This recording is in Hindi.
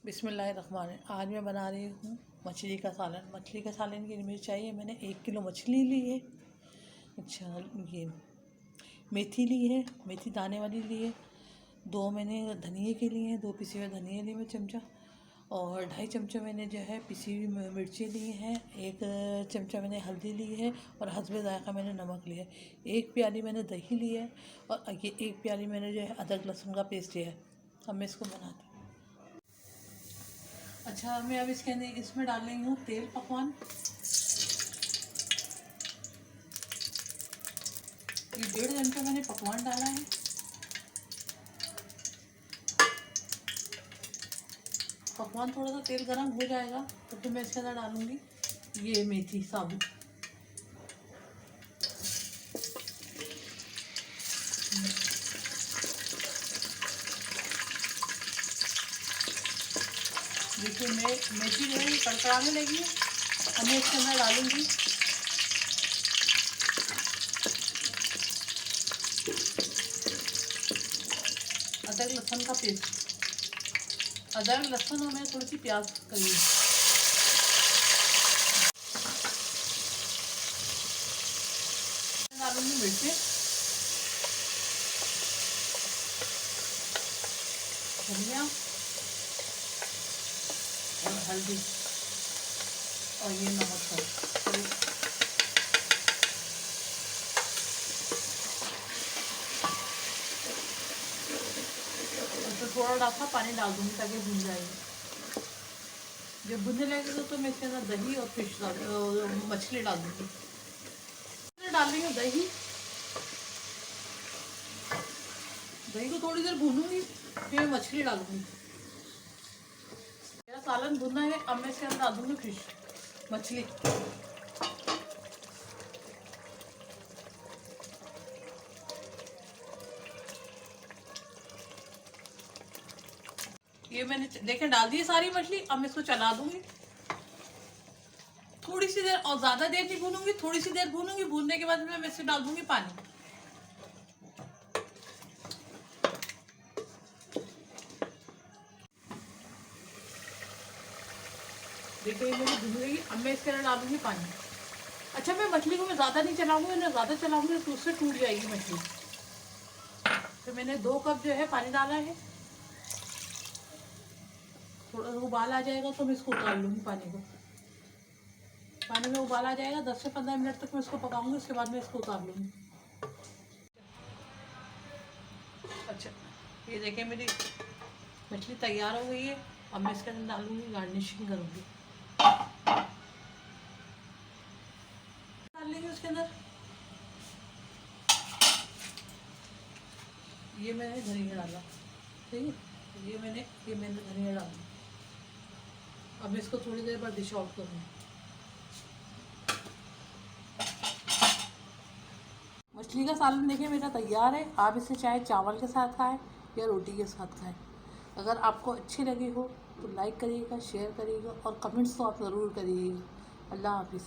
बिस्मिल्लाहिर्रहमानिर्रहीम। आज मैं बना रही हूँ मछली का सालन। मछली का सालन के लिए मुझे चाहिए, मैंने 1 किलो मछली ली है। अच्छा, ये मेथी ली है, मेथी दाने वाली ली है। 2 मैंने धनिए के लिए हैं, 2 पिसे हुए धनिए लिए में चमचा। और 2.5 चमचा मैंने जो है पिसी हुई मिर्ची ली हैं। 1 चमचा मैंने हल्दी ली है और हस्बे ज़ायक़ा मैंने नमक लिया है। 1 प्याली मैंने दही ली है और ये 1 प्याली मैंने जो है अदरक लहसुन का पेस्ट लिया है। अब मैं इसको बनाती हूँ। अच्छा, मैं अब इसके अंदर इसमें डाल रही हूँ तेल पकवान। ये 1.5 चमचा मैंने पकवान डाला है। पकवान थोड़ा सा तेल गरम हो जाएगा तो फिर मैं इसके अंदर डालूँगी ये मेथी साबुत। देखिए मेथी जो है कड़कड़ाने लगी है। अब मैं इसके अंदर डालूँगी अदरक लहसुन का पेस्ट। अदरक लहसुन और मैं थोड़ी सी प्याज करी डालूँगी मिर्ची, धनिया और हल्दी और ये नमक है। तो थोड़ा सा पानी डाल दूँगी ताकि भुन जाएगी। जब भुनने लगेगा तो मैं इसके अंदर दही और फिश मछली डाल दूँगी। डाल रही हूँ दही। दही को थोड़ी देर भूनूंगी, फिर मैं मछली डालूंगी। मेरा सालन भुना है। अब मैं इसके अंदर डाल दूँगी फिश मछली। ये मैंने देखें डाल दी सारी मछली। अब मैं इसको चला दूंगी थोड़ी सी देर, और ज़्यादा देर नहीं भूनूंगी, थोड़ी सी देर भूनूंगी। भूनने के बाद मैं इसमें डाल दूंगी पानी। देखिए ये मेरी भून गई। अब मैं इसके अंदर डालूंगी पानी। अच्छा, मैं मछली को मैं ज़्यादा नहीं चलाऊंगी, ना ज़्यादा चलाऊंगी तो उससे टूट जाएगी मछली। तो मैंने 2 कप जो है पानी डाला है। थोड़ा उबाल आ जाएगा तो मैं इसको उतार लूँगी पानी को। पानी में उबाल आ जाएगा, 10 से 15 मिनट तक मैं इसको पकाऊंगी। उसके बाद मैं इसको उतार लूँगी। अच्छा, ये देखें मेरी मछली तैयार हो गई है। अब मैं इसके अंदर डालूँगी, गार्निशिंग करूँगी। डाल लेंगे उसके अंदर ये मैंने धनिया डाला, ठीक है। ये मैंने धनिया डाला। अब मैं इसको थोड़ी देर बाद डिश आउट करूँगी। मछली का सालन देखिए मेरा तैयार है। आप इसे चाहे चावल के साथ खाएं या रोटी के साथ खाएं। अगर आपको अच्छी लगी हो तो लाइक करिएगा, शेयर करिएगा और कमेंट्स तो आप ज़रूर करिएगा। अल्लाह हाफिज़।